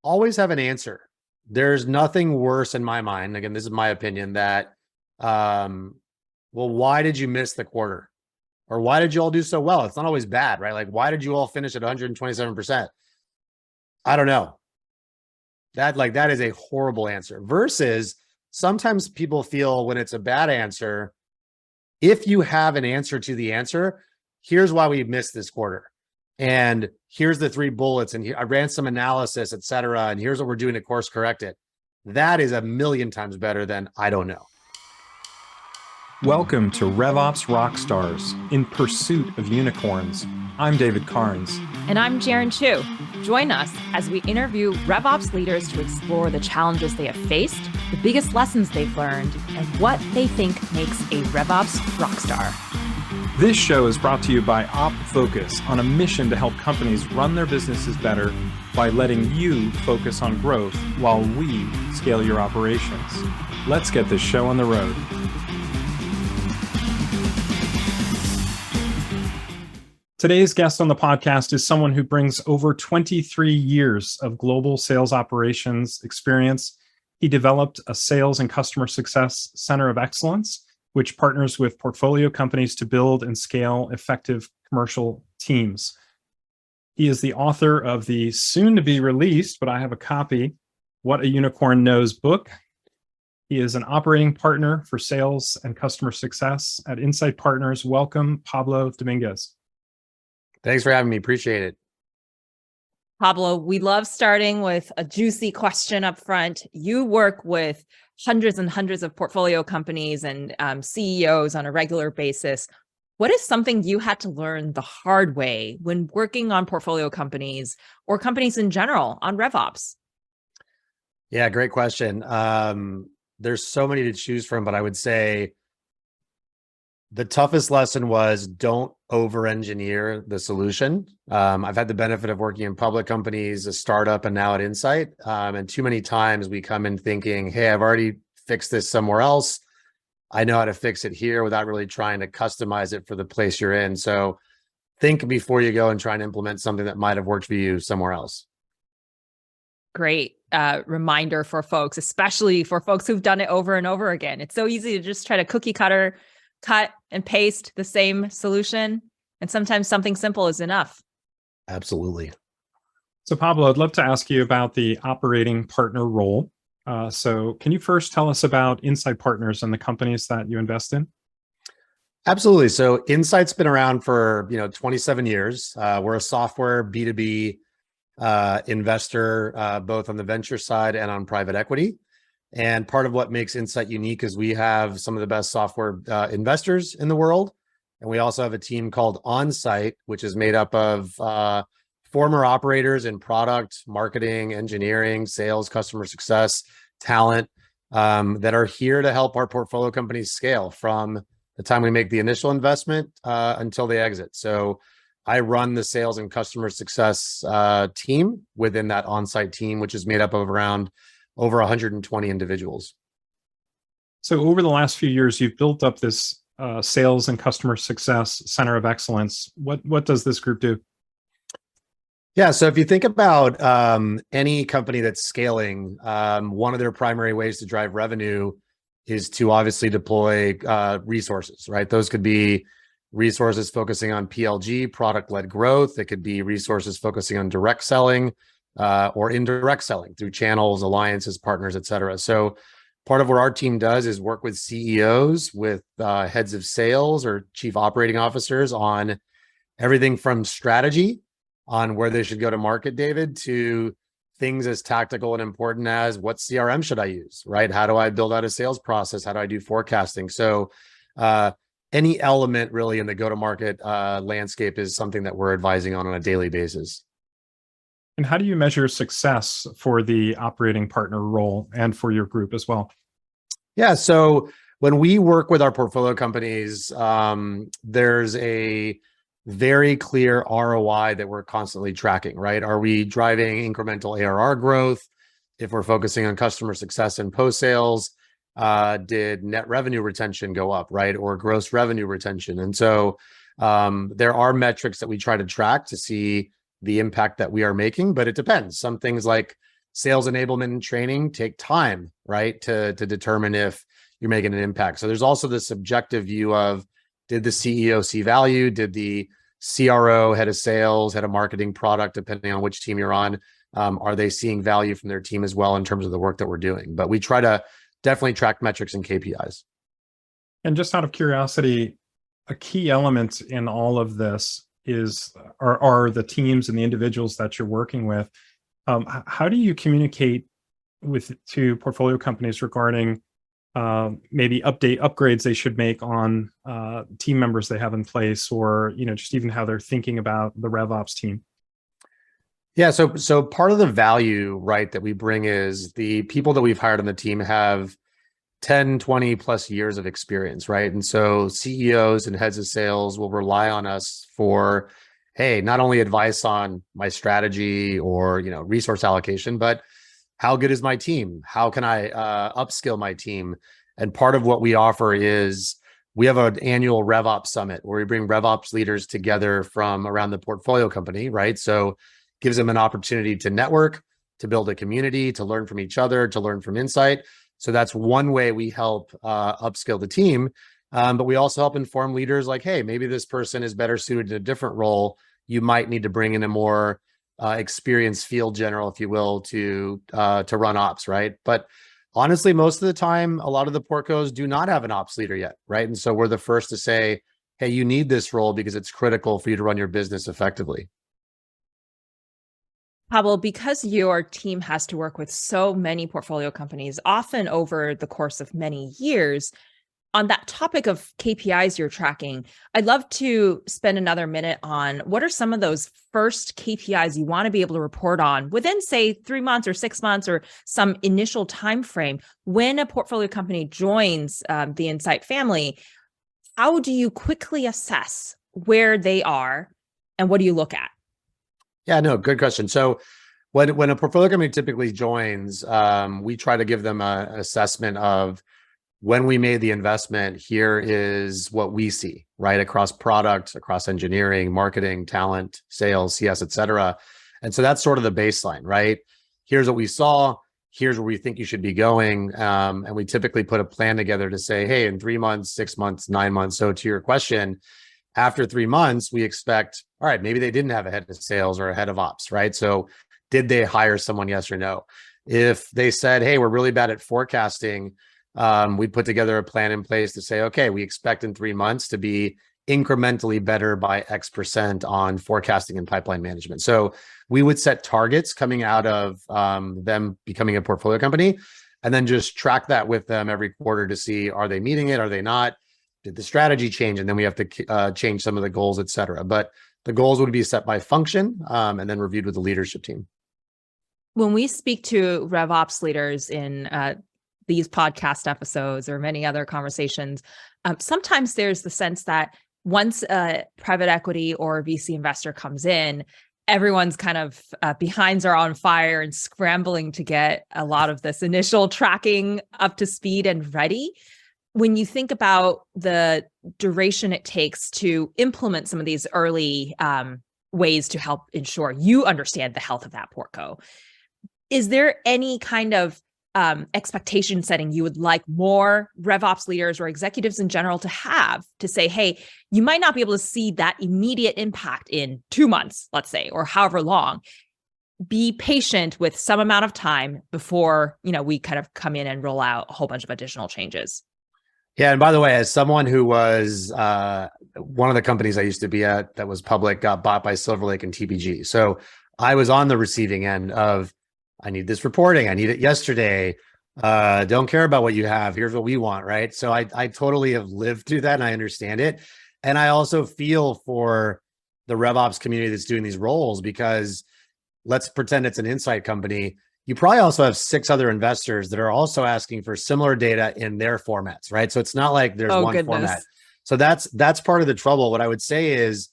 always have an answer. There's nothing worse in my mind. Again, this is my opinion that, well, why did you miss the quarter? Or why did you all do so well? It's not always bad, right? Like, why did you all finish at 127%? I don't know. That is a horrible answer. Versus sometimes people feel when it's a bad answer, if you have an answer to the answer, here's why we missed this quarter. And here's the 3 bullets. And here, I ran some analysis, et cetera. And here's what we're doing to course correct it. That is a million times better than I don't know. Welcome to RevOps Rockstars, in pursuit of unicorns. I'm David Carnes. And I'm Jarin Chu. Join us as we interview RevOps leaders to explore the challenges they have faced, the biggest lessons they've learned, and what they think makes a RevOps rockstar. This show is brought to you by OpFocus, on a mission to help companies run their businesses better by letting you focus on growth while we scale your operations. Let's get this show on the road. Today's guest on the podcast is someone who brings over 23 years of global sales operations experience. He developed a sales and customer success center of excellence, which partners with portfolio companies to build and scale effective commercial teams. He is the author of the soon-to-be released, but I have a copy, What a Unicorn Knows book. He is an operating partner for sales and customer success at Insight Partners. Welcome, Pablo Dominguez. Thanks for having me. Appreciate it. Pablo, we love starting with a juicy question up front. You work with hundreds and hundreds of portfolio companies and CEOs on a regular basis. What is something you had to learn the hard way when working on portfolio companies or companies in general on RevOps? Yeah, great question. There's so many to choose from, but I would say the toughest lesson was don't over-engineer the solution. I've had the benefit of working in public companies, a startup, and now at Insight. And too many times we come in thinking, hey, I've already fixed this somewhere else. I know how to fix it here without really trying to customize it for the place you're in. So think before you go and try and implement something that might have worked for you somewhere else. Great reminder for folks, especially for folks who've done it over and over again. It's so easy to just try to cookie cutter, cut and paste the same solution. And sometimes something simple is enough. Absolutely. So Pablo, I'd love to ask you about the operating partner role. So can you first tell us about Insight Partners and the companies that you invest in? Absolutely. So Insight's been around for 27 years. We're a software B2B investor, both on the venture side and on private equity. And part of what makes Insight unique is we have some of the best software investors in the world. And we also have a team called OnSite, which is made up of former operators in product, marketing, engineering, sales, customer success, talent that are here to help our portfolio companies scale from the time we make the initial investment until they exit. So I run the sales and customer success team within that OnSite team, which is made up of around over 120 individuals. So over the last few years, you've built up this sales and customer success center of excellence. What does this group do? Yeah, so if you think about any company that's scaling, one of their primary ways to drive revenue is to obviously deploy resources, right? Those could be resources focusing on PLG, product-led growth. It could be resources focusing on direct selling, or indirect selling through channels, alliances, partners, et cetera. So part of what our team does is work with CEOs, with heads of sales or chief operating officers on everything from strategy on where they should go to market, David, to things as tactical and important as what CRM should I use, right? How do I build out a sales process? How do I do forecasting? So any element really in the go-to-market landscape is something that we're advising on a daily basis. And how do you measure success for the operating partner role and for your group as well? Yeah, so when we work with our portfolio companies, there's a very clear ROI that we're constantly tracking, right? Are we driving incremental ARR growth? If we're focusing on customer success and post-sales, did net revenue retention go up, right? Or gross revenue retention? And so there are metrics that we try to track to see the impact that we are making, but it depends. Some things like sales enablement and training take time, right? To determine if you're making an impact. So there's also the subjective view of, did the CEO see value? Did the CRO, head of sales, head of marketing, product, depending on which team you're on, are they seeing value from their team as well in terms of the work that we're doing? But we try to definitely track metrics and KPIs. And just out of curiosity, a key element in all of this are the teams and the individuals that you're working with. How do you communicate to portfolio companies regarding maybe upgrades they should make on team members they have in place, or just even how they're thinking about the RevOps team? Yeah, so part of the value, right, that we bring is the people that we've hired on the team have 10, 20 plus years of experience, right? And so CEOs and heads of sales will rely on us for, hey, not only advice on my strategy or resource allocation, but how good is my team? How can I upskill my team? And part of what we offer is we have an annual RevOps summit where we bring RevOps leaders together from around the portfolio company, right? So gives them an opportunity to network, to build a community, to learn from each other, to learn from insight. So that's one way we help upskill the team. But we also help inform leaders like, hey, maybe this person is better suited to a different role. You might need to bring in a more experienced field general, if you will, to run ops, right? But honestly, most of the time, a lot of the portcos do not have an ops leader yet, right? And so we're the first to say, hey, you need this role because it's critical for you to run your business effectively. Pablo, because your team has to work with so many portfolio companies, often over the course of many years, on that topic of KPIs you're tracking, I'd love to spend another minute on what are some of those first KPIs you want to be able to report on within, say, 3 months or 6 months or some initial time frame. When a portfolio company joins the Insight family, how do you quickly assess where they are and what do you look at? Yeah, no, good question. So when a portfolio company typically joins, we try to give them an assessment of, when we made the investment, here is what we see, right? Across product, across engineering, marketing, talent, sales, CS, et cetera. And so that's sort of the baseline, right? Here's what we saw. Here's where we think you should be going. And we typically put a plan together to say, hey, in 3 months, 6 months, 9 months. So to your question, after 3 months, we expect, all right, maybe they didn't have a head of sales or a head of ops, right? So did they hire someone, yes or no? If they said, hey, we're really bad at forecasting, we put together a plan in place to say, okay, we expect in 3 months to be incrementally better by X% on forecasting and pipeline management. So we would set targets coming out of them becoming a portfolio company, and then just track that with them every quarter to see, are they meeting it? Are they not? Did the strategy change? And then we have to change some of the goals, et cetera. But the goals would be set by function and then reviewed with the leadership team. When we speak to RevOps leaders in these podcast episodes or many other conversations, sometimes there's the sense that once a private equity or VC investor comes in, everyone's kind of behinds are on fire and scrambling to get a lot of this initial tracking up to speed and ready. When you think about the duration it takes to implement some of these early ways to help ensure you understand the health of that portco, is there any kind of expectation setting you would like more RevOps leaders or executives in general to have to say, hey, you might not be able to see that immediate impact in 2 months, let's say, or however long. Be patient with some amount of time before, we kind of come in and roll out a whole bunch of additional changes. Yeah. And by the way, as someone who was one of the companies I used to be at that was public, got bought by Silver Lake and TPG. So I was on the receiving end of, I need this reporting. I need it yesterday. Don't care about what you have. Here's what we want, right? So I totally have lived through that and I understand it. And I also feel for the RevOps community that's doing these roles, because let's pretend it's an Insight company. You probably also have 6 other investors that are also asking for similar data in their formats, right? So it's not like there's one format. So that's part of the trouble. What I would say is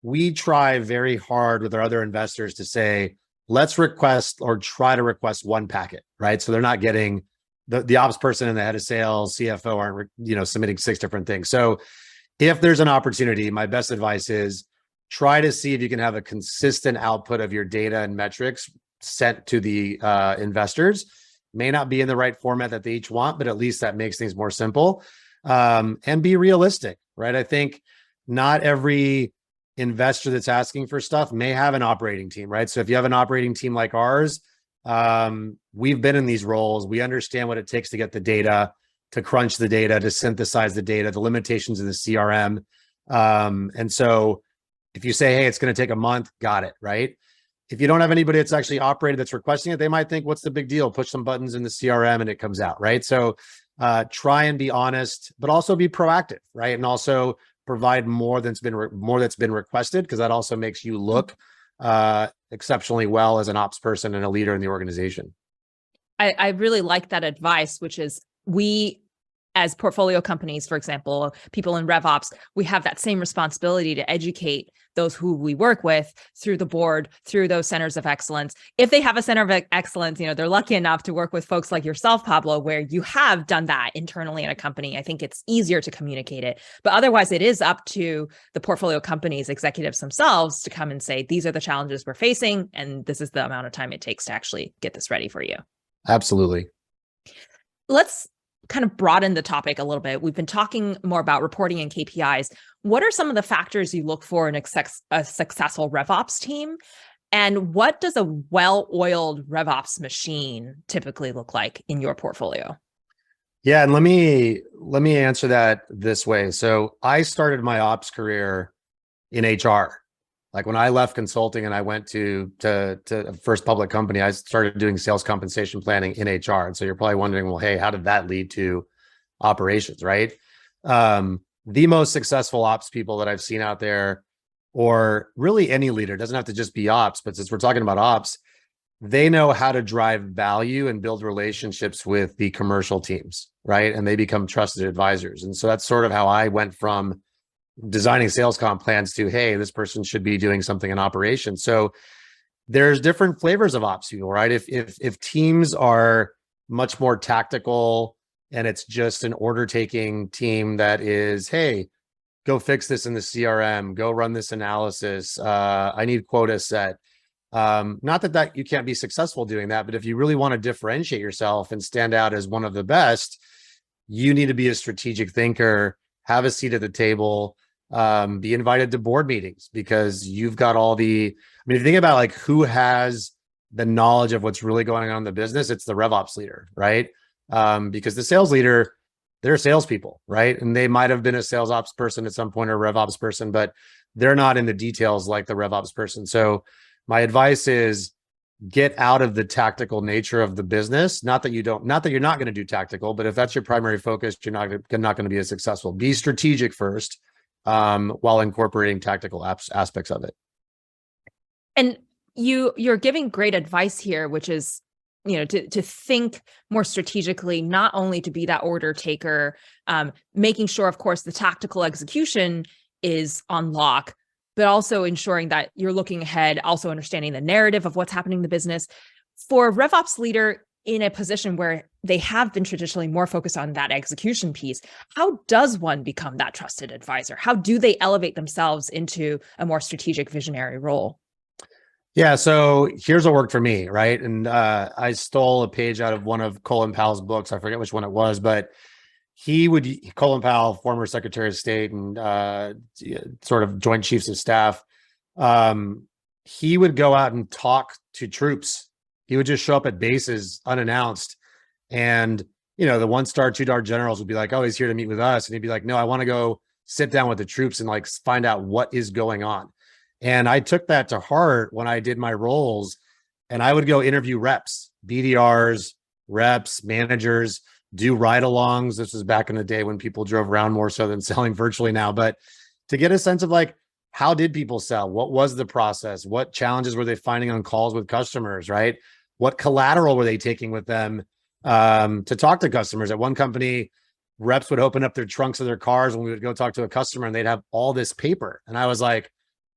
we try very hard with our other investors to say, let's request or try to request one packet, right? So they're not getting the ops person and the head of sales, CFO aren't, submitting 6 different things. So if there's an opportunity, my best advice is try to see if you can have a consistent output of your data and metrics sent to the investors. May not be in the right format that they each want, but at least that makes things more simple. And be realistic, right? I think not every investor that's asking for stuff may have an operating team, right? So if you have an operating team like ours, we've been in these roles. We understand what it takes to get the data, to crunch the data, to synthesize the data, the limitations of the CRM. And so if you say, hey, it's going to take a month, got it, right? If you don't have anybody that's actually operated that's requesting it, they might think, what's the big deal? Push some buttons in the CRM and it comes out, right? So try and be honest, but also be proactive, right? And also provide more that's been requested, because that also makes you look exceptionally well as an ops person and a leader in the organization. I really like that advice, which is we, as portfolio companies, for example, people in RevOps, we have that same responsibility to educate those who we work with through the board, through those centers of excellence. If they have a center of excellence, they're lucky enough to work with folks like yourself, Pablo, where you have done that internally in a company. I think it's easier to communicate it. But otherwise, it is up to the portfolio companies, executives themselves, to come and say, these are the challenges we're facing, and this is the amount of time it takes to actually get this ready for you. Absolutely. Let's kind of broaden the topic a little bit. We've been talking more about reporting and KPIs. What are some of the factors you look for in a successful RevOps team? And what does a well-oiled RevOps machine typically look like in your portfolio? Yeah, and let me answer that this way. So I started my ops career in HR. Like when I left consulting and I went to first public company, I started doing sales compensation planning in HR. And so you're probably wondering, well, hey, how did that lead to operations, right? The most successful ops people that I've seen out there, or really any leader, doesn't have to just be ops, but since we're talking about ops, they know how to drive value and build relationships with the commercial teams, right? And they become trusted advisors. And so that's sort of how I went from designing sales comp plans to, hey, this person should be doing something in operations. So there's different flavors of ops people, right? If teams are much more tactical and it's just an order taking team that is, hey, go fix this in the CRM, go run this analysis, I need quota set. Not that you can't be successful doing that, but if you really want to differentiate yourself and stand out as one of the best, you need to be a strategic thinker, have a seat at the table, be invited to board meetings, because you've got all the, if you think about like who has the knowledge of what's really going on in the business, it's the RevOps leader, right? Because the sales leader, they're salespeople, right? And they might have been a sales ops person at some point or a RevOps person, but they're not in the details like the RevOps person. So my advice is get out of the tactical nature of the business. Not that you're not going to do tactical, but if that's your primary focus, you're not going to be as successful. Be strategic first, while incorporating tactical aspects of it. And you're giving great advice here, which is, to think more strategically, not only to be that order taker, making sure, of course, the tactical execution is on lock, but also ensuring that you're looking ahead, also understanding the narrative of what's happening in the business. For a RevOps leader in a position where they have been traditionally more focused on that execution piece, how does one become that trusted advisor? How do they elevate themselves into a more strategic visionary role? Yeah, so here's what worked for me, right? And I stole a page out of one of Colin Powell's books. I forget which one it was, but Colin Powell, former Secretary of State and sort of Joint Chiefs of Staff, he would go out and talk to troops. He would just show up at bases unannounced. And, the 1-star, 2-star generals would be like, oh, he's here to meet with us. And he'd be like, no, I want to go sit down with the troops and like find out what is going on. And I took that to heart when I did my roles, and I would go interview reps, BDRs, reps, managers, do ride-alongs. This was back in the day when people drove around more so than selling virtually now, but to get a sense of like, how did people sell? What was the process? What challenges were they finding on calls with customers, right? What collateral were they taking with them to talk to customers? At one company, reps would open up their trunks of their cars when we would go talk to a customer, and they'd have all this paper. And I was like,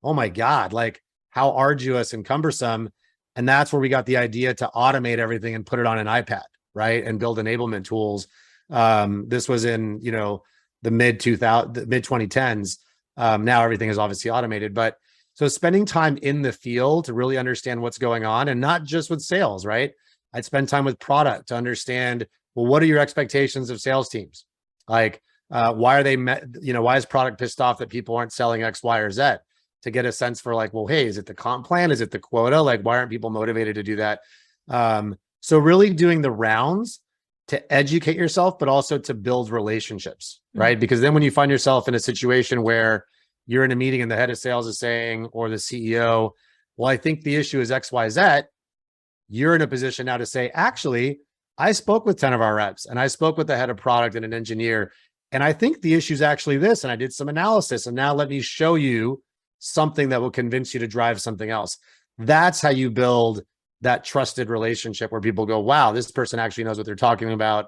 oh my God, like how arduous and cumbersome. And that's where we got the idea to automate everything and put it on an iPad, right? And build enablement tools. This was in, the mid 2010s. Now everything is obviously automated, but So spending time in the field to really understand what's going on, and not just with sales, right? I'd spend time with product to understand, well, what are your expectations of sales teams? Like, why are they, why is product pissed off that people aren't selling X, Y, or Z? To get a sense for like, well, hey, is it the comp plan? Is it the quota? Like, why aren't people motivated to do that? So really doing the rounds to educate yourself, but also to build relationships, right? Because then when you find yourself in a situation where you're in a meeting and the head of sales is saying, or the CEO, well, I think the issue is X, Y, Z. You're in a position now to say, actually, I spoke with 10 of our reps and I spoke with the head of product and an engineer, and I think the issue is actually this. And I did some analysis, and now let me show you something that will convince you to drive something else. That's how you build that trusted relationship where people go, wow, this person actually knows what they're talking about.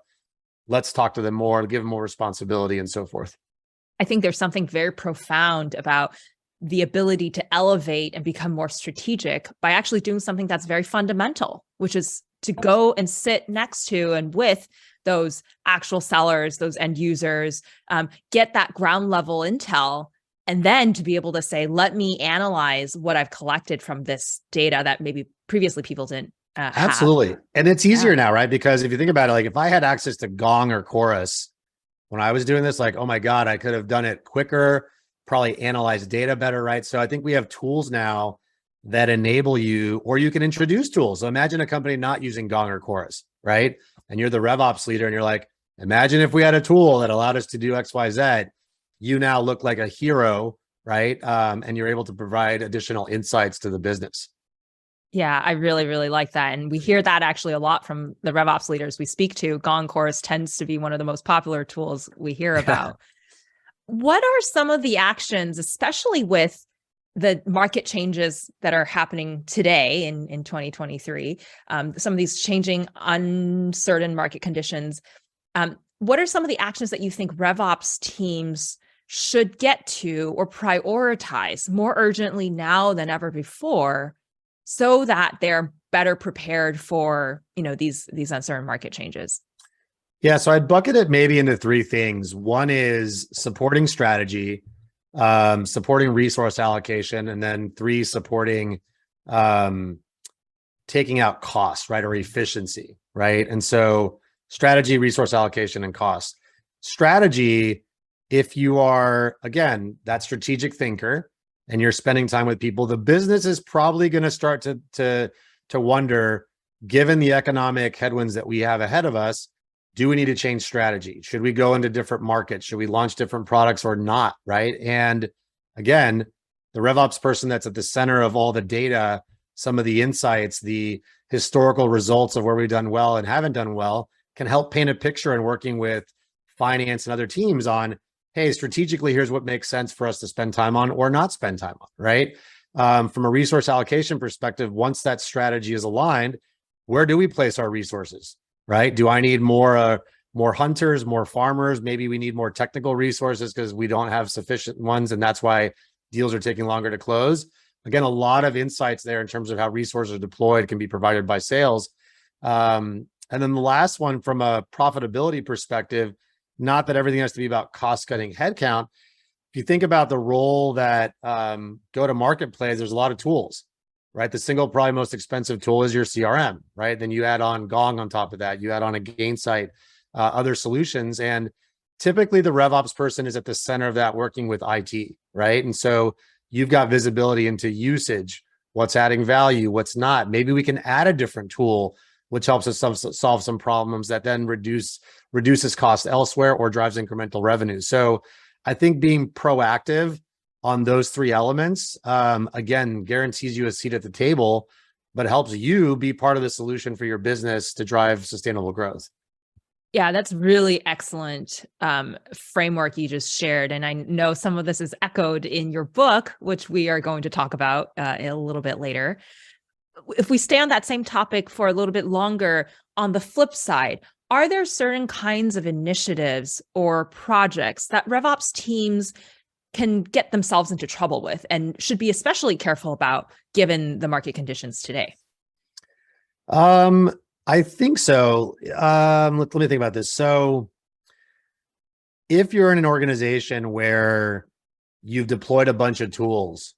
Let's talk to them more, give them more responsibility, and so forth. I think there's something very profound about the ability to elevate and become more strategic by actually doing something that's very fundamental, which is to go and sit next to and with those actual sellers, those end users, get that ground level intel, and then to be able to say, let me analyze what I've collected from this data that maybe previously people didn't have. Absolutely. And it's easier now, right? Because if you think about it, like if I had access to Gong or Chorus, when I was doing this, like, oh my God, I could have done it quicker, probably analyze data better, right? So I think we have tools now that enable you, or you can introduce tools. So imagine a company not using Gong or Chorus, right? And you're the RevOps leader and you're like, imagine if we had a tool that allowed us to do X, Y, Z. You now look like a hero, right? And you're able to provide additional insights to the business. Yeah, I really, really like that. And we hear that actually a lot from the RevOps leaders we speak to. Gong Chorus tends to be one of the most popular tools we hear about. What are some of the actions, especially with the market changes that are happening today in 2023, some of these changing uncertain market conditions? What are some of the actions that you think RevOps teams should get to or prioritize more urgently now than ever before, so that they're better prepared for, these uncertain market changes? Yeah, so I'd bucket it maybe into three things. One is supporting strategy, supporting resource allocation, and then three, supporting taking out costs, right, or efficiency, right? And so strategy, resource allocation, and cost. Strategy, if you are, again, that strategic thinker and you're spending time with people, the business is probably going to start to wonder, given the economic headwinds that we have ahead of us, do we need to change strategy? Should we go into different markets? Should we launch different products or not, right? And again, the RevOps person that's at the center of all the data, some of the insights, the historical results of where we've done well and haven't done well, can help paint a picture in working with finance and other teams on, hey, strategically, here's what makes sense for us to spend time on or not spend time on, right? From a resource allocation perspective, once that strategy is aligned, where do we place our resources, right? Do I need more hunters, more farmers? Maybe we need more technical resources because we don't have sufficient ones, and that's why deals are taking longer to close. Again, a lot of insights there in terms of how resources are deployed can be provided by sales. And then the last one, from a profitability perspective, not that everything has to be about cost-cutting headcount. If you think about the role that go-to-market plays, there's a lot of tools, right? The single, probably most expensive tool is your CRM, right? Then you add on Gong on top of that. You add on a Gainsight, other solutions. And typically the RevOps person is at the center of that, working with IT, right? And so you've got visibility into usage, what's adding value, what's not. Maybe we can add a different tool, which helps us solve some problems that then reduces cost elsewhere or drives incremental revenue. So I think being proactive on those three elements, again, guarantees you a seat at the table, but helps you be part of the solution for your business to drive sustainable growth. Yeah, that's really excellent framework you just shared. And I know some of this is echoed in your book, which we are going to talk about a little bit later. If we stay on that same topic for a little bit longer, on the flip side, are there certain kinds of initiatives or projects that RevOps teams can get themselves into trouble with and should be especially careful about given the market conditions today? I think so. Let me think about this. So if you're in an organization where you've deployed a bunch of tools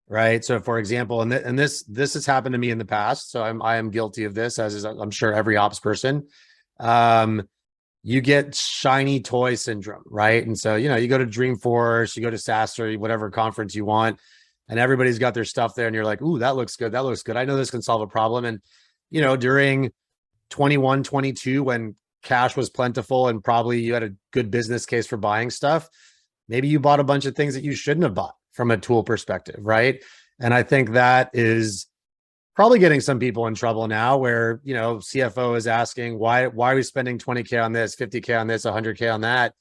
right? So for example, and this has happened to me in the past, so I am guilty of this, as is I'm sure every ops person. You get shiny toy syndrome, right? And so, you go to Dreamforce, you go to SaaS or whatever conference you want, and everybody's got their stuff there, and you're like, ooh, that looks good. That looks good. I know this can solve a problem. And, during 21, 22, when cash was plentiful and probably you had a good business case for buying stuff, maybe you bought a bunch of things that you shouldn't have bought from a tool perspective, right? And I think that is probably getting some people in trouble now, where CFO is asking, why are we spending 20K on this, 50K on this, 100K on that?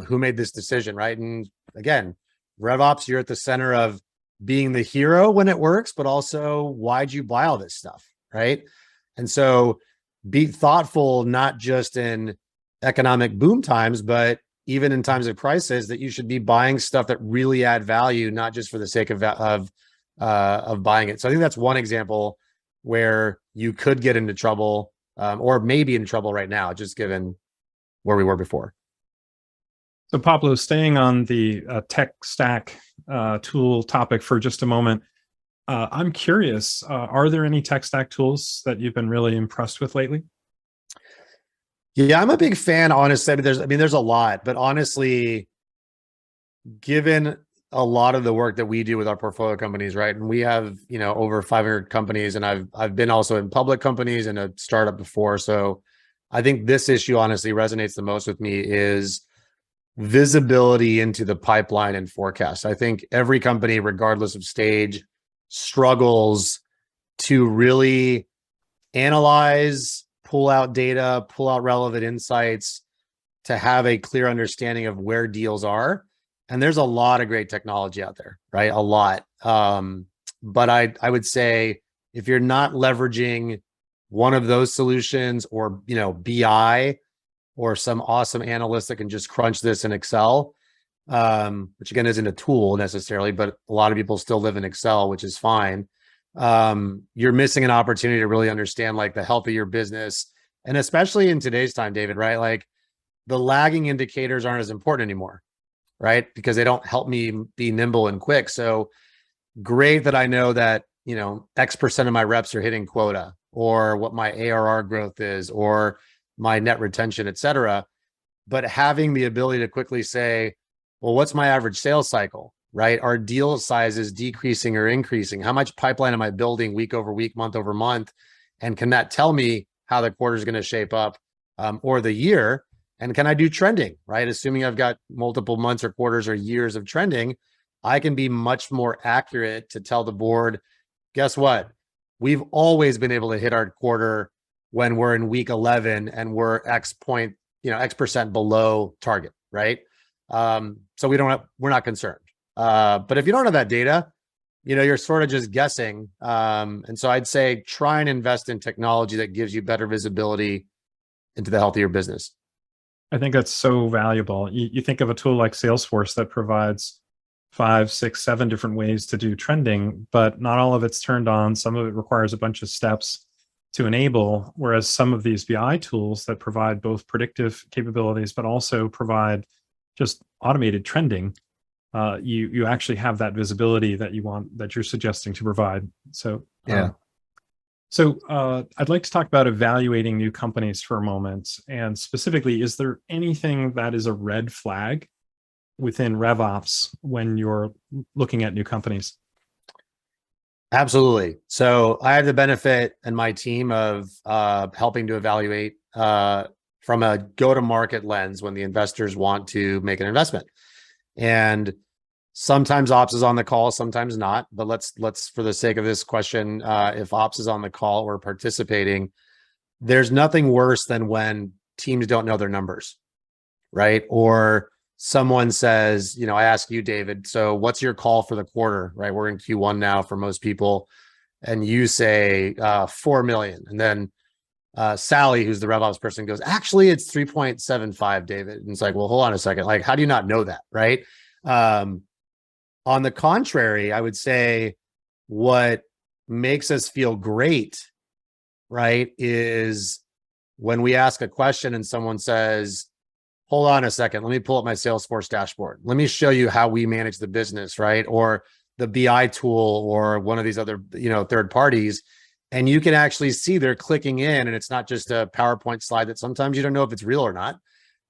Who made this decision, right? And again, RevOps, you're at the center of being the hero when it works, but also, why'd you buy all this stuff, right? And so be thoughtful, not just in economic boom times, but even in times of crisis, that you should be buying stuff that really add value, not just for the sake of buying it. So I think that's one example where you could get into trouble, or maybe in trouble right now, just given where we were before. So Pablo, staying on the tech stack tool topic for just a moment, I'm curious, are there any tech stack tools that you've been really impressed with lately? Yeah, I'm a big fan, honestly. There's a lot, but honestly, given a lot of the work that we do with our portfolio companies, right? And we have, over 500 companies, and I've been also in public companies and a startup before. So I think this issue honestly resonates the most with me, is visibility into the pipeline and forecast. I think every company, regardless of stage, struggles to really analyze, pull out data, pull out relevant insights to have a clear understanding of where deals are. And there's a lot of great technology out there, right? A lot. But I would say, if you're not leveraging one of those solutions, or, BI, or some awesome analyst that can just crunch this in Excel, which again isn't a tool necessarily, but a lot of people still live in Excel, which is fine. You're missing an opportunity to really understand like the health of your business. And especially in today's time, David, right? Like, the lagging indicators aren't as important anymore, right? Because they don't help me be nimble and quick. So great that I know that, X% of my reps are hitting quota, or what my ARR growth is, or my net retention, et cetera. But having the ability to quickly say, well, what's my average sales cycle, right? Are deal sizes decreasing or increasing? How much pipeline am I building week over week, month over month? And can that tell me how the quarter is going to shape up, or the year? And can I do trending, right? Assuming I've got multiple months or quarters or years of trending, I can be much more accurate to tell the board, guess what? We've always been able to hit our quarter when we're in week 11 and we're X% below target, right? So we're not concerned. But if you don't have that data, you're sort of just guessing. And so I'd say, try and invest in technology that gives you better visibility into the health of your business. I think that's so valuable. You think of a tool like Salesforce that provides 5, 6, 7 different ways to do trending, but not all of it's turned on. Some of it requires a bunch of steps to enable, whereas some of these BI tools that provide both predictive capabilities, but also provide just automated trending, you actually have that visibility that you want, that you're suggesting to provide. So, yeah. I'd like to talk about evaluating new companies for a moment. And specifically, is there anything that is a red flag within RevOps when you're looking at new companies? Absolutely. So I have the benefit, and my team, of helping to evaluate from a go-to-market lens when the investors want to make an investment. And sometimes ops is on the call, sometimes not. But let's for the sake of this question, if ops is on the call or participating, there's nothing worse than when teams don't know their numbers, right? Or someone says, I ask you, David, so what's your call for the quarter, right? We're in Q1 now for most people. And you say 4 million. And then Sally, who's the RevOps person, goes, actually, it's 3.75, David. And it's like, well, hold on a second. Like, how do you not know that, right? On the contrary, I would say what makes us feel great, right, is when we ask a question and someone says, hold on a second, let me pull up my Salesforce dashboard. Let me show you how we manage the business, right? Or the BI tool or one of these other, third parties, and you can actually see they're clicking in, and it's not just a PowerPoint slide that sometimes you don't know if it's real or not,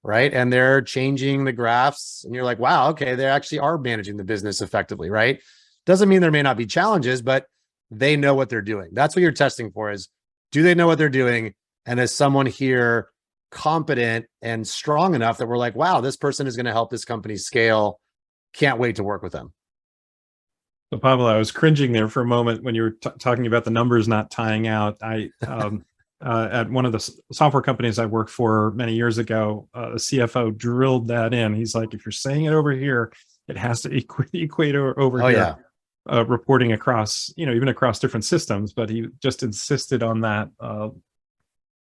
right? And they're changing the graphs, and you're like, wow, okay, they actually are managing the business effectively, right? Doesn't mean there may not be challenges, but they know what they're doing. That's what you're testing for, is do they know what they're doing? And is someone here competent and strong enough that we're like, wow, this person is going to help this company scale. Can't wait to work with them. So Pablo, I was cringing there for a moment when you were talking about the numbers not tying out. I at one of the software companies I worked for many years ago, the CFO drilled that in. He's like, if you're saying it over here, it has to equate over here. Yeah. Reporting across, even across different systems, but he just insisted on that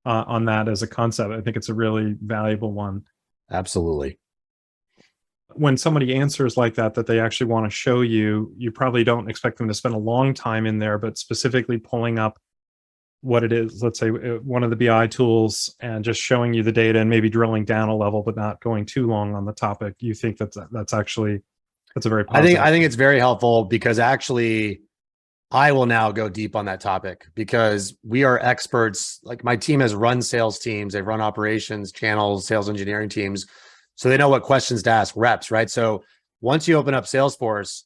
as a concept. I think it's a really valuable one. Absolutely. When somebody answers like that they actually want to show you, you probably don't expect them to spend a long time in there, but specifically pulling up what it is, let's say one of the BI tools, and just showing you the data and maybe drilling down a level, but not going too long on the topic. You think that's a very positive. I think it's very helpful, because actually I will now go deep on that topic, because we are experts. Like, my team has run sales teams, they've run operations, channels, sales engineering teams. So they know what questions to ask reps, right? So once you open up Salesforce,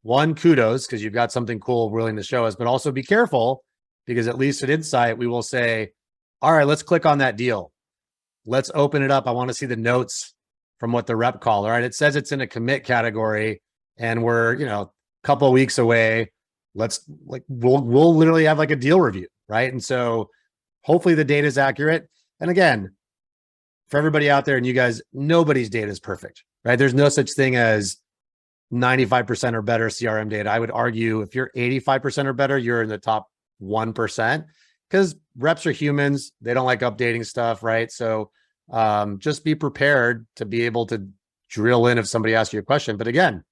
one, kudos, because you've got something cool willing to show us, but also be careful, because at least at Insight, we will say, all right, let's click on that deal. Let's open it up. I want to see the notes from what the rep called. All right, it says it's in a commit category, and we're, a couple of weeks away. We'll literally have like a deal review, right? And so hopefully the data is accurate. And again, for everybody out there and you guys, nobody's data is perfect, right? There's no such thing as 95% or better CRM data. I would argue if you're 85% or better, you're in the top 1%, because reps are humans. They don't like updating stuff, right? So just be prepared to be able to drill in if somebody asks you a question. But again,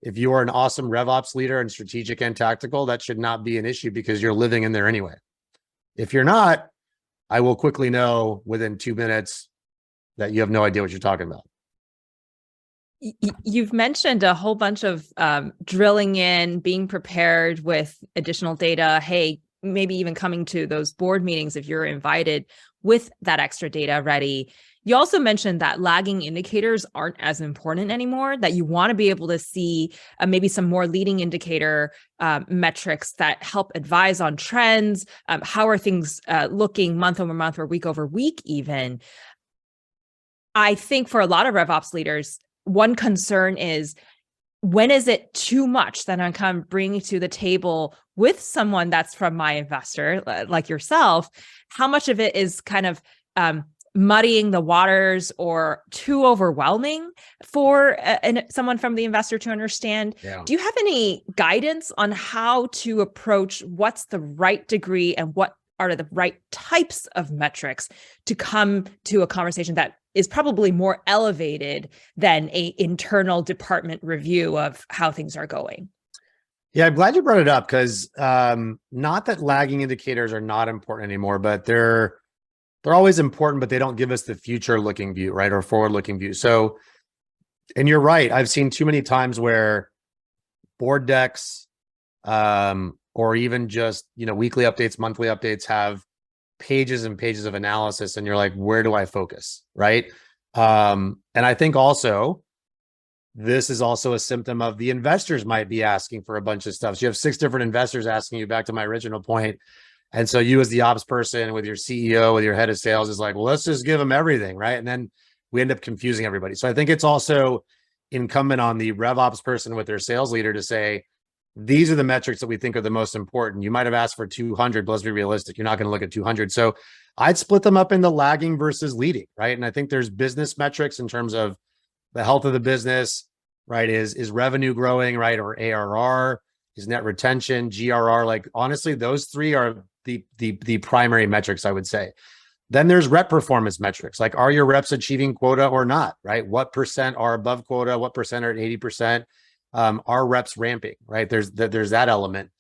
if you are an awesome RevOps leader and strategic and tactical, that should not be an issue, because you're living in there anyway. If you're not, I will quickly know within 2 minutes that you have no idea what you're talking about. You've mentioned a whole bunch of drilling in, being prepared with additional data. Hey, maybe even coming to those board meetings if you're invited with that extra data ready. You also mentioned that lagging indicators aren't as important anymore, that you want to be able to see maybe some more leading indicator metrics that help advise on trends. How are things looking month over month or week even? I think for a lot of RevOps leaders, one concern is, when is it too much that I'm kind of bringing to the table with someone that's from my investor, like yourself? How much of it is kind of muddying the waters or too overwhelming for someone from the investor to understand? Yeah. Do you have any guidance on how to approach what's the right degree and what are the right types of metrics to come to a conversation that is probably more elevated than a internal department review of how things are going? Yeah, I'm glad you brought it up, because not that lagging indicators are not important anymore, but they're always important, but they don't give us the future looking view, right? Or forward looking view. So, and you're right. I've seen too many times where board decks, or even just, weekly updates, monthly updates have pages and pages of analysis, and you're like, where do I focus, right? And I think also this is also a symptom of the investors might be asking for a bunch of stuff. So you have 6 different investors asking you, back to my original point. And so you, as the ops person with your CEO, with your head of sales, is like, well, let's just give them everything, right? And then we end up confusing everybody. So I think it's also incumbent on the RevOps person with their sales leader to say, these are the metrics that we think are the most important. You might have asked for 200, but let's be realistic. You're not going to look at 200. So I'd split them up into lagging versus leading, right? And I think there's business metrics in terms of the health of the business, right? Is revenue growing, right? Or ARR, is net retention, GRR. Like, honestly, those 3 are the primary metrics, I would say. Then there's rep performance metrics. Like, are your reps achieving quota or not, right? What percent are above quota? What percent are at 80%? Are reps ramping, right? There's that element.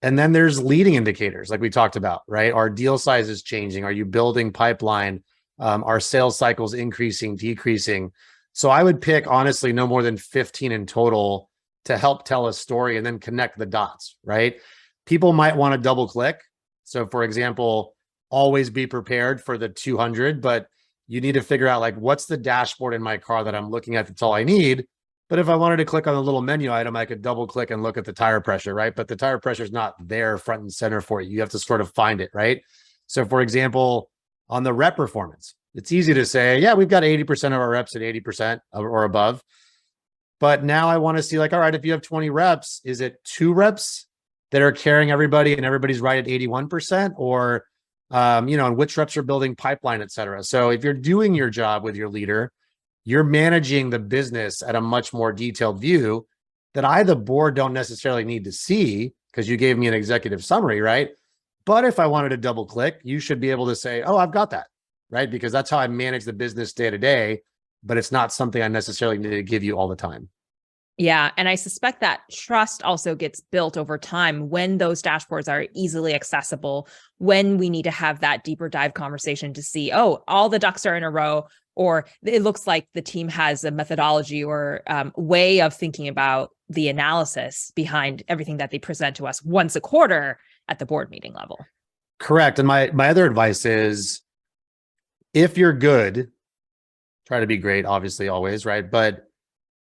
And then there's leading indicators, like we talked about, right? Are deal sizes changing? Are you building pipeline? Are sales cycles increasing, decreasing? So I would pick, honestly, no more than 15 in total to help tell a story and then connect the dots, right? People might want to double click. So for example, always be prepared for the 200, but you need to figure out like, what's the dashboard in my car that I'm looking at? That's all I need. But if I wanted to click on a little menu item, I could double click and look at the tire pressure, right? But the tire pressure is not there front and center for you. You have to sort of find it, right? So for example, on the rep performance, it's easy to say, yeah, we've got 80% of our reps at 80% or above. But now I want to see like, all right, if you have 20 reps, is it 2 reps that are carrying everybody and everybody's right at 81%? Or, and which reps are building pipeline, et cetera. So if you're doing your job with your leader, you're managing the business at a much more detailed view that I, the board, don't necessarily need to see because you gave me an executive summary, right? But if I wanted to double click, you should be able to say, oh, I've got that, right? Because that's how I manage the business day to day, but it's not something I necessarily need to give you all the time. Yeah. And I suspect that trust also gets built over time when those dashboards are easily accessible, when we need to have that deeper dive conversation to see, oh, all the ducks are in a row, or it looks like the team has a methodology or way of thinking about the analysis behind everything that they present to us once a quarter at the board meeting level. Correct. And my other advice is, if you're good, try to be great, obviously, always, right? But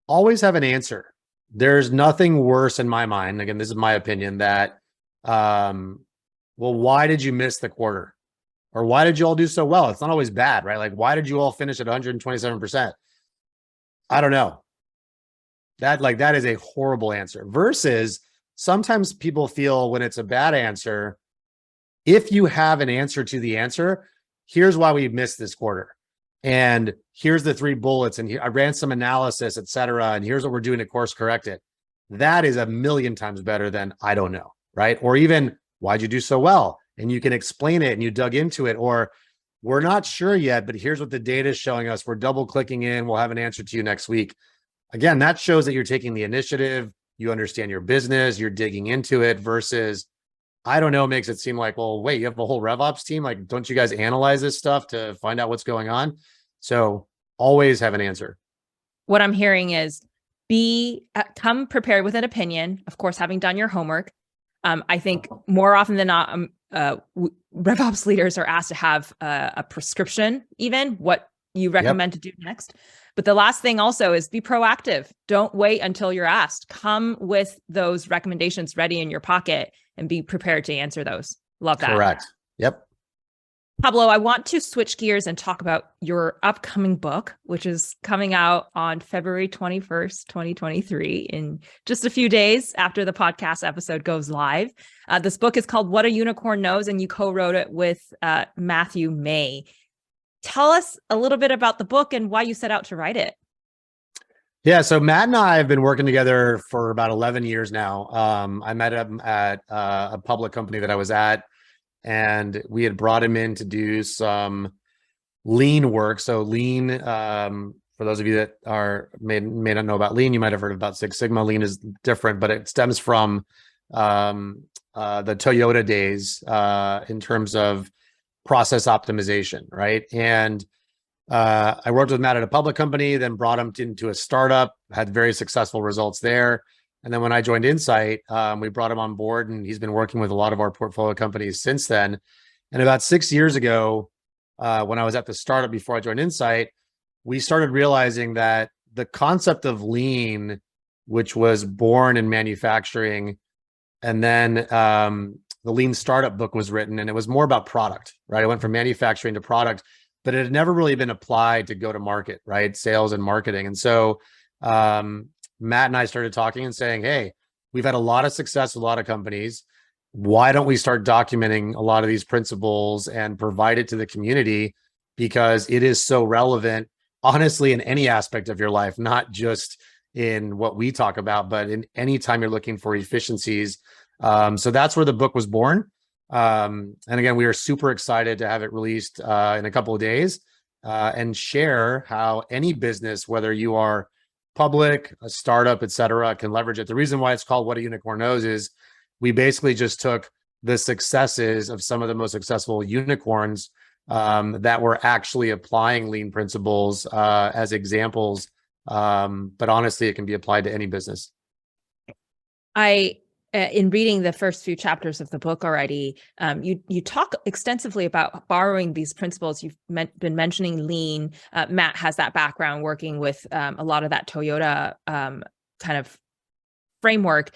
always have an answer. There's nothing worse in my mind. Again, this is my opinion that, well, why did you miss the quarter? Or why did you all do so well? It's not always bad, right? Like, why did you all finish at 127%? I don't know. That is a horrible answer. Versus sometimes people feel when it's a bad answer, if you have an answer to the answer, here's why we missed this quarter. And here's the 3 bullets, and here I ran some analysis, et cetera. And here's what we're doing to course correct it. That is a million times better than I don't know, right? Or even, why'd you do so well? And you can explain it and you dug into it, or we're not sure yet, but here's what the data is showing us. We're double clicking in. We'll have an answer to you next week. Again, that shows that you're taking the initiative. You understand your business. You're digging into it versus, I don't know, makes it seem like, well, wait, you have a whole RevOps team. Like, don't you guys analyze this stuff to find out what's going on? So always have an answer. What I'm hearing is come prepared with an opinion, of course, having done your homework. I think more often than not, RevOps leaders are asked to have a prescription, even what you recommend to do next. But the last thing also is be proactive. Don't wait until you're asked. Come with those recommendations ready in your pocket and be prepared to answer those. Love that. Correct. Yep. Pablo, I want to switch gears and talk about your upcoming book, which is coming out on February 21st, 2023, in just a few days after the podcast episode goes live. This book is called What a Unicorn Knows, and you co-wrote it with Matthew May. Tell us a little bit about the book and why you set out to write it. Yeah, so Matt and I have been working together for about 11 years now. I met him at a public company that I was at, and we had brought him in to do some lean work. So lean, for those of you that may not know about lean, you might have heard about Six Sigma. Lean is different, but it stems from the Toyota days in terms of process optimization, right? And I worked with Matt at a public company, then brought him into a startup, had very successful results there. And then when I joined Insight, we brought him on board, and he's been working with a lot of our portfolio companies since then. And about 6 years ago, when I was at the startup before I joined Insight, we started realizing that the concept of lean, which was born in manufacturing, and then the lean startup book was written, and it was more about product, right? It went from manufacturing to product, but it had never really been applied to go to market, right? Sales and marketing. And so Matt and I started talking and saying, hey, we've had a lot of success with a lot of companies. Why don't we start documenting a lot of these principles and provide it to the community? Because it is so relevant, honestly, in any aspect of your life, not just in what we talk about, but in any time you're looking for efficiencies. So that's where the book was born. And again, we are super excited to have it released in a couple of days and share how any business, whether you are public, a startup, et cetera, can leverage it. The reason why it's called What a Unicorn Knows is we basically just took the successes of some of the most successful unicorns that were actually applying lean principles as examples. But honestly, it can be applied to any business. In reading the first few chapters of the book already, you talk extensively about borrowing these principles. You've been mentioning lean. Matt has that background working with a lot of that Toyota kind of framework.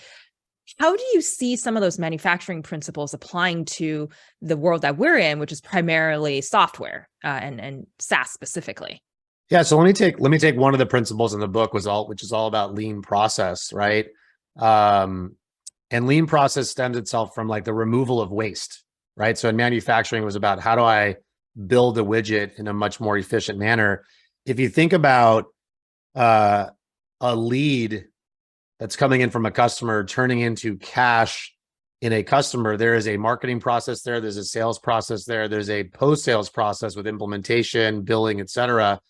How do you see some of those manufacturing principles applying to the world that we're in, which is primarily software and SaaS specifically? Yeah, so let me take one of the principles in the book which is all about lean process, right? And lean process stems itself from like the removal of waste, right? So in manufacturing, it was about how do I build a widget in a much more efficient manner. If you think about a lead that's coming in from a customer turning into cash in a customer, there is a marketing process there, there's a sales process there, there's a post-sales process with implementation, billing, et cetera,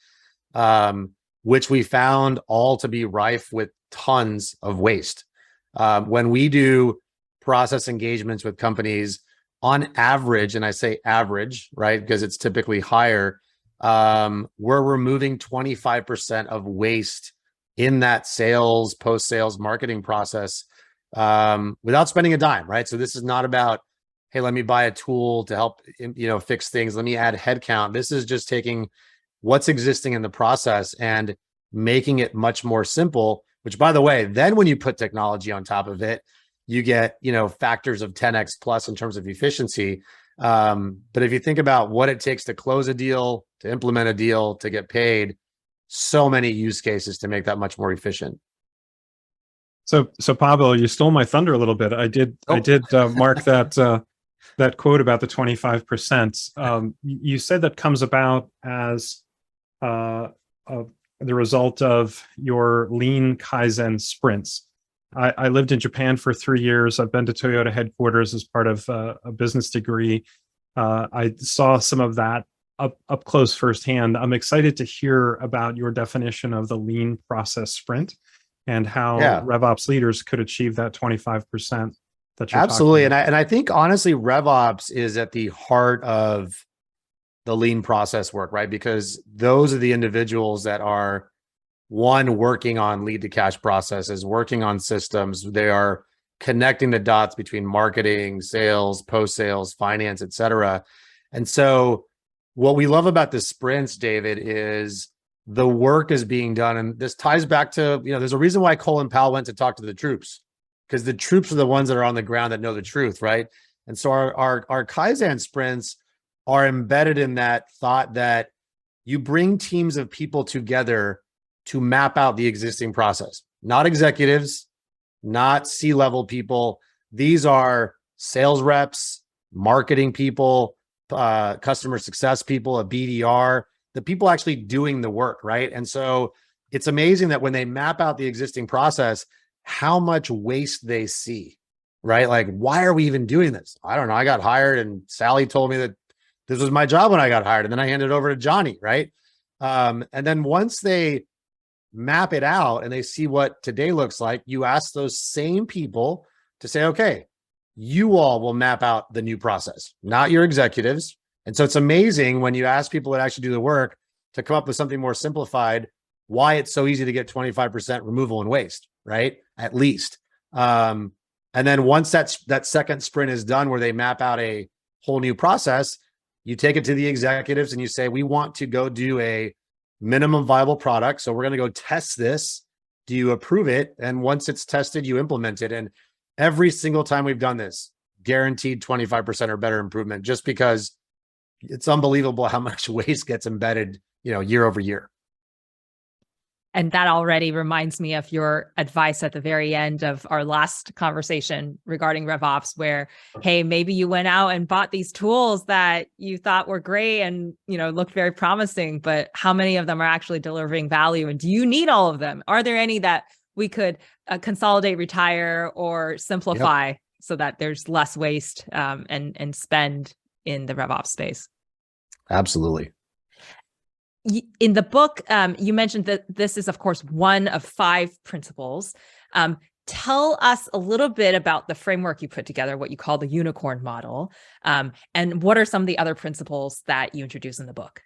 which we found all to be rife with tons of waste. When we do process engagements with companies, on average, and I say average, right, because it's typically higher, we're removing 25% of waste in that sales, post-sales marketing process without spending a dime, right? So this is not about, hey, let me buy a tool to help, fix things. Let me add headcount. This is just taking what's existing in the process and making it much more simple, which, by the way, then when you put technology on top of it, you get, factors of 10x plus in terms of efficiency. But if you think about what it takes to close a deal, to implement a deal, to get paid, so many use cases to make that much more efficient. So Pablo, you stole my thunder a little bit. I did mark that quote about the 25%. You said that comes about as the result of your lean Kaizen sprints. I lived in Japan for 3 years. I've been to Toyota headquarters as part of a business degree. I saw some of that up close firsthand. I'm excited to hear about your definition of the lean process sprint and how RevOps leaders could achieve that 25% that you're absolutely talking about. And I think honestly RevOps is at the heart of the lean process work, right? Because those are the individuals that are working on lead to cash processes, working on systems. They are connecting the dots between marketing, sales, post-sales, finance, et cetera. And so what we love about the sprints, David, is the work is being done. And this ties back to, there's a reason why Colin Powell went to talk to the troops, because the troops are the ones that are on the ground that know the truth, right? And so our Kaizen sprints are embedded in that thought that you bring teams of people together to map out the existing process, not executives, not C-level people. These are sales reps, marketing people, customer success people, a BDR, the people actually doing the work, right? And so it's amazing that when they map out the existing process, how much waste they see, right? Like, why are we even doing this? I don't know. I got hired and Sally told me that this was my job when I got hired. And then I handed it over to Johnny, right? And then once they map it out and they see what today looks like, you ask those same people to say, okay, you all will map out the new process, not your executives. And so it's amazing when you ask people that actually do the work to come up with something more simplified, why it's so easy to get 25% removal and waste, right? At least. And then once that second sprint is done where they map out a whole new process, you take it to the executives and you say, we want to go do a minimum viable product. So we're going to go test this. Do you approve it? And once it's tested, you implement it. And every single time we've done this, guaranteed 25% or better improvement, just because it's unbelievable how much waste gets embedded, year over year. And that already reminds me of your advice at the very end of our last conversation regarding RevOps, where, hey, maybe you went out and bought these tools that you thought were great and, looked very promising, but how many of them are actually delivering value? And do you need all of them? Are there any that we could consolidate, retire, or simplify so that there's less waste and spend in the RevOps space? Absolutely. In the book, you mentioned that this is, of course, one of 5 principles. Tell us a little bit about the framework you put together, what you call the unicorn model, and what are some of the other principles that you introduce in the book?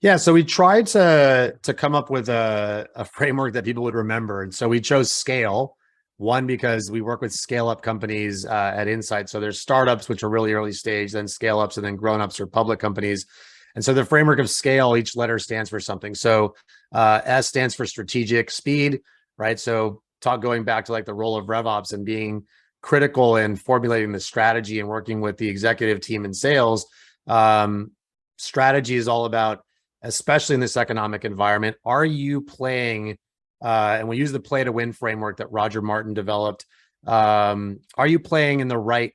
Yeah, so we tried to come up with a framework that people would remember. And so we chose SCALE, One, because we work with scale-up companies at Insight. So there's startups, which are really early stage, then scale-ups, and then grown-ups or public companies. And so the framework of scale, each letter stands for something. So S stands for strategic speed, right? So going back to like the role of RevOps and being critical in formulating the strategy and working with the executive team and sales. Strategy is all about, especially in this economic environment, are you playing, and we use the play to win framework that Roger Martin developed. Are you playing in the right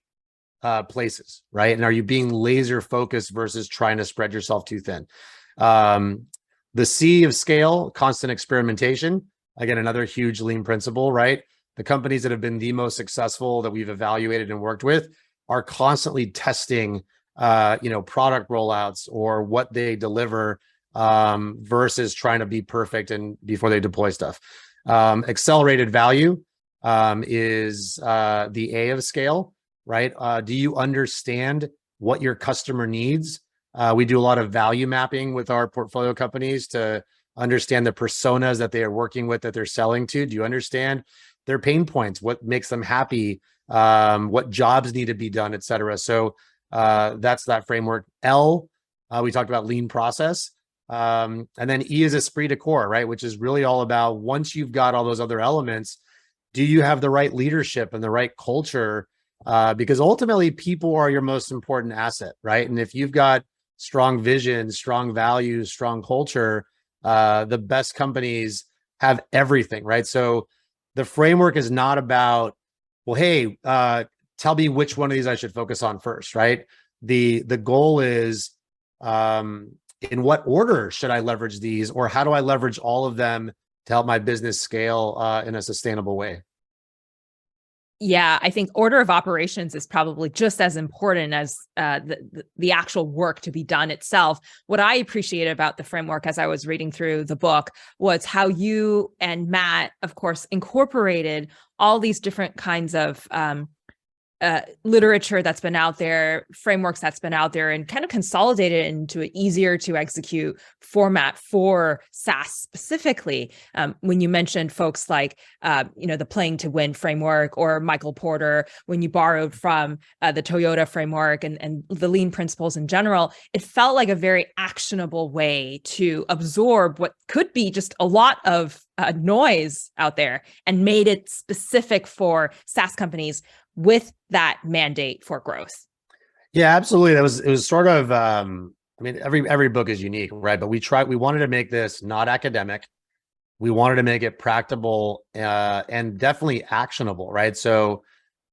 places, right? And are you being laser focused versus trying to spread yourself too thin? The C of scale, constant experimentation. Again, another huge lean principle, right? The companies that have been the most successful that we've evaluated and worked with are constantly testing, product rollouts or what they deliver versus trying to be perfect and before they deploy stuff. Accelerated value is the A of scale, right? Do you understand what your customer needs? We do a lot of value mapping with our portfolio companies to understand the personas that they are working with, that they're selling to. Do you understand their pain points? What makes them happy? What jobs need to be done, et cetera. So that's that framework. L, we talked about lean process. And then E is esprit de corps, right? Which is really all about, once you've got all those other elements, do you have the right leadership and the right culture? Because ultimately people are your most important asset, right? And if you've got strong vision, strong values, strong culture, the best companies have everything, right? So the framework is not about, well, hey, tell me which one of these I should focus on first, right? The goal is, in what order should I leverage these, or how do I leverage all of them to help my business scale in a sustainable way? Yeah, I think order of operations is probably just as important as the actual work to be done itself. What I appreciated about the framework as I was reading through the book was how you and Matt, of course, incorporated all these different kinds of literature that's been out there, frameworks that's been out there, and kind of consolidated it into an easier to execute format for SaaS specifically. When you mentioned folks like, the playing to win framework, or Michael Porter, when you borrowed from the Toyota framework and the lean principles in general, it felt like a very actionable way to absorb what could be just a lot of noise out there, and made it specific for SaaS companies with that mandate for growth. Yeah, absolutely. It was sort of, every book is unique, right? But we wanted to make this not academic. We wanted to make it practical and definitely actionable, right? So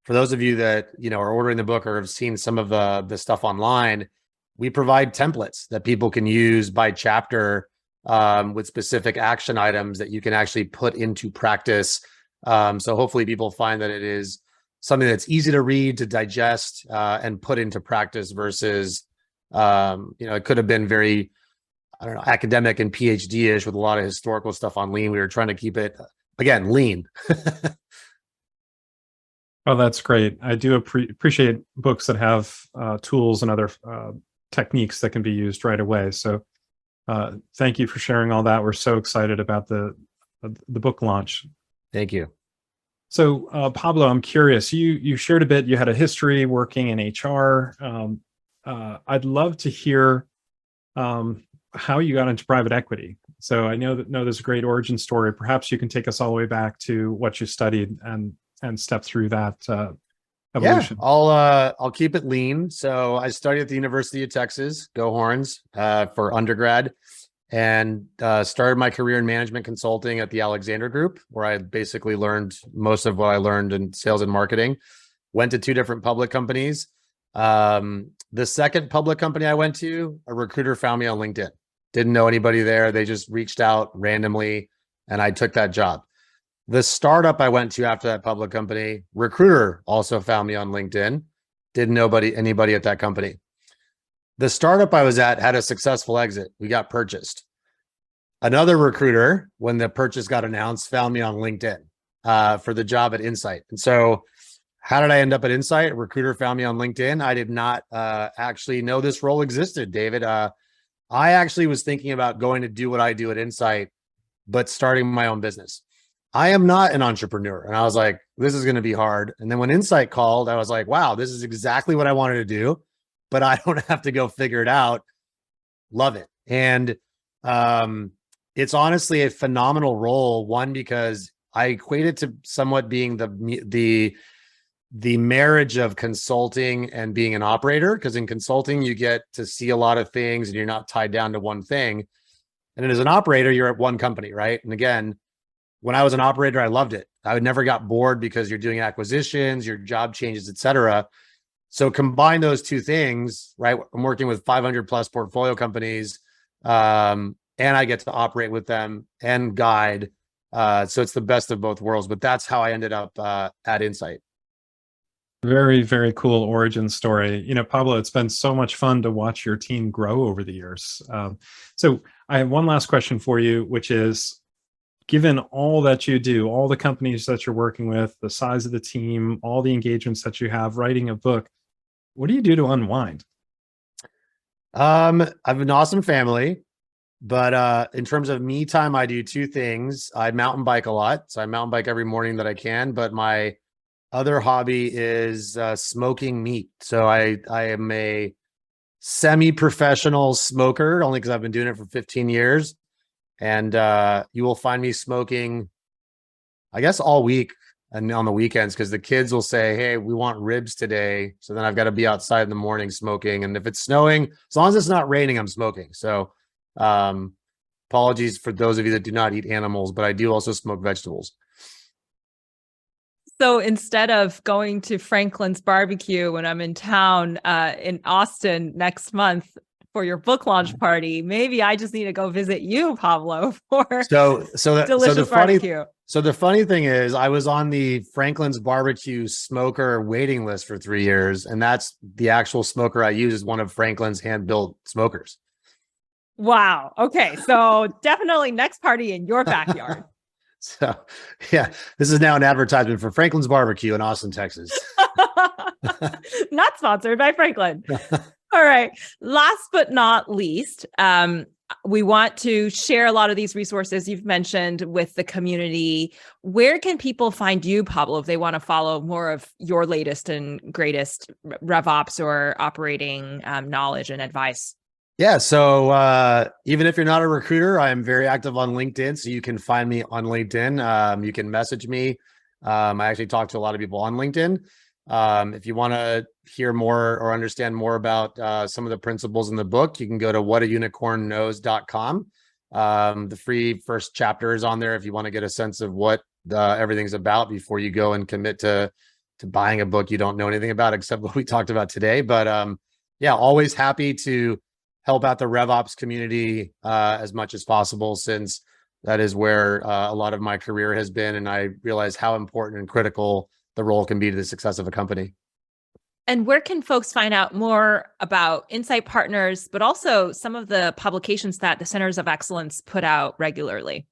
for those of you that, are ordering the book or have seen some of the stuff online, we provide templates that people can use by chapter with specific action items that you can actually put into practice. So hopefully people find that it is something that's easy to read, to digest, and put into practice versus, it could have been very, academic and PhD-ish with a lot of historical stuff on lean. We were trying to keep it, again, lean. Oh, that's great. I do appreciate books that have tools and other techniques that can be used right away. So thank you for sharing all that. We're so excited about the book launch. Thank you. So Pablo, I'm curious, you shared a bit, you had a history working in HR. I'd love to hear how you got into private equity. So I know there's a great origin story. Perhaps you can take us all the way back to what you studied and step through that evolution. Yeah, I'll keep it lean. So I studied at the University of Texas, go Horns, for undergrad. And started my career in management consulting at the Alexander Group, where I basically learned most of what I learned in sales and marketing. Went to 2 different public companies. The second public company I went to, a recruiter found me on LinkedIn. Didn't know anybody there. They just reached out randomly, and I took that job. The startup I went to after that public company, recruiter also found me on LinkedIn. Didn't know anybody at that company. The startup I was at had a successful exit. We got purchased. Another recruiter, when the purchase got announced, found me on LinkedIn for the job at Insight. And so how did I end up at Insight? A recruiter found me on LinkedIn. I did not actually know this role existed, David. I actually was thinking about going to do what I do at Insight, but starting my own business. I am not an entrepreneur. And I was like, this is going to be hard. And then when Insight called, I was like, wow, this is exactly what I wanted to do, but I don't have to go figure it out. Love it. And it's honestly a phenomenal role. One, because I equate it to somewhat being the marriage of consulting and being an operator, because in consulting, you get to see a lot of things and you're not tied down to one thing. And as an operator, you're at one company, right? And again, when I was an operator, I loved it. I never got bored because you're doing acquisitions, your job changes, et cetera. So combine those two things, right? I'm working with 500 plus portfolio companies, and I get to operate with them and guide. So it's the best of both worlds, but that's how I ended up at Insight. Very, very cool origin story. You know, Pablo, it's been so much fun to watch your team grow over the years. So I have one last question for you, which is, given all that you do, all the companies that you're working with, the size of the team, all the engagements that you have, writing a book, what do you do to unwind? I have an awesome family, but in terms of me time, I do two things. I mountain bike a lot. So I mountain bike every morning that I can, but my other hobby is smoking meat. So I am a semi-professional smoker, only because I've been doing it for 15 years. And you will find me smoking, I guess, all week and on the weekends, because the kids will say, hey, we want ribs today. So then I've got to be outside in the morning smoking. And if it's snowing, as long as it's not raining, I'm smoking. So apologies for those of you that do not eat animals, but I do also smoke vegetables. So instead of going to Franklin's barbecue when I'm in town in Austin next month for your book launch party, maybe I just need to go visit you, Pablo, for delicious barbecue. So the funny thing is, I was on the Franklin's barbecue smoker waiting list for 3 years, and that's the actual smoker I use is one of Franklin's hand-built smokers. Wow. Okay. So definitely next party in your backyard. So, yeah, this is now an advertisement for Franklin's Barbecue in Austin, Texas. Not sponsored by Franklin. All right. Last but not least, we want to share a lot of these resources you've mentioned with the community. Where can people find you, Pablo, if they want to follow more of your latest and greatest RevOps or operating knowledge and advice? Yeah. So even if you're not a recruiter, I am very active on LinkedIn. So you can find me on LinkedIn. You can message me. I actually talk to a lot of people on LinkedIn. If you want to hear more or understand more about some of the principles in the book, you can go to whataunicornknows.com. The free first chapter is on there if you want to get a sense of what everything's about before you go and commit to buying a book you don't know anything about except what we talked about today. But yeah, always happy to help out the RevOps community as much as possible, since that is where a lot of my career has been. And I realize how important and critical the role can be to the success of a company. And where can folks find out more about Insight Partners, but also some of the publications that the Centers of Excellence put out regularly?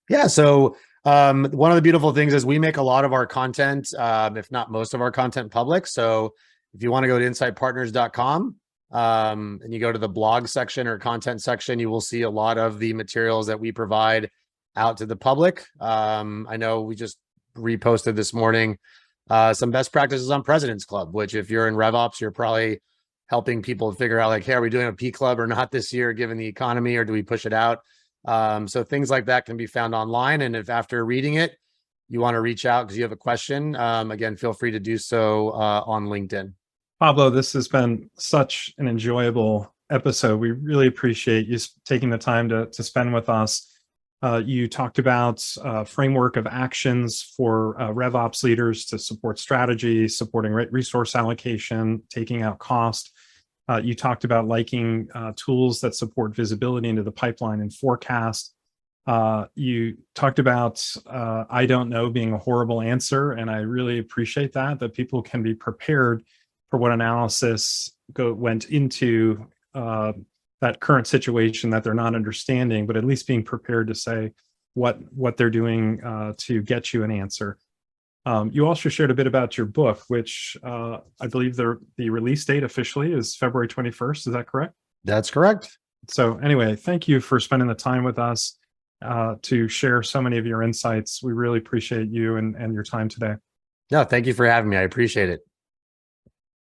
Yeah. So one of the beautiful things is we make a lot of our content, if not most of our content, public. So if you want to go to insightpartners.com, and you go to the blog section or content section, you will see a lot of the materials that we provide out to the public. I know we just reposted this morning some best practices on President's Club, which if you're in RevOps, you're probably helping people figure out like, hey, are we doing a P Club or not this year, given the economy, or do we push it out? So things like that can be found online. And if after reading it, you want to reach out because you have a question, again, feel free to do so on LinkedIn. Pablo, this has been such an enjoyable episode. We really appreciate you taking the time to spend with us. You talked about a framework of actions for RevOps leaders to support strategy, supporting resource allocation, taking out cost. You talked about liking tools that support visibility into the pipeline and forecast. You talked about I don't know being a horrible answer, and I really appreciate that people can be prepared for what analysis went into that current situation that they're not understanding, but at least being prepared to say what they're doing to get you an answer. You also shared a bit about your book, which I believe the release date officially is February 21st. Is that correct? That's correct. So anyway, thank you for spending the time with us to share so many of your insights. We really appreciate you and your time today. No, thank you for having me. I appreciate it.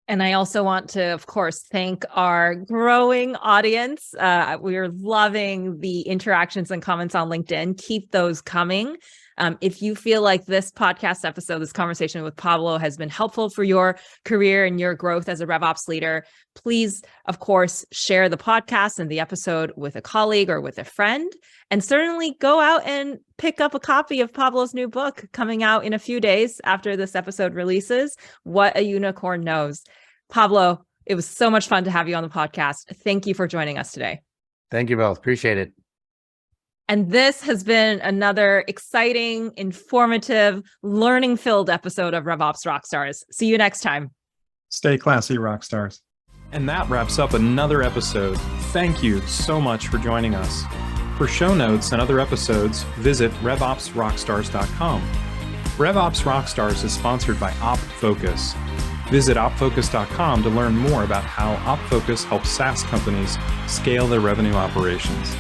And I also want to, of course, thank our growing audience. We're loving the interactions and comments on LinkedIn. Keep those coming. If you feel like this podcast episode, this conversation with Pablo has been helpful for your career and your growth as a RevOps leader, please, of course, share the podcast and the episode with a colleague or with a friend. And certainly go out and pick up a copy of Pablo's new book coming out in a few days after this episode releases, What a Unicorn Knows. Pablo, it was so much fun to have you on the podcast. Thank you for joining us today. Thank you both. Appreciate it. And this has been another exciting, informative, learning-filled episode of RevOps Rockstars. See you next time. Stay classy, Rockstars. And that wraps up another episode. Thank you so much for joining us. For show notes and other episodes, visit RevOpsRockstars.com. RevOps Rockstars is sponsored by OpFocus. Visit OpFocus.com to learn more about how OpFocus helps SaaS companies scale their revenue operations.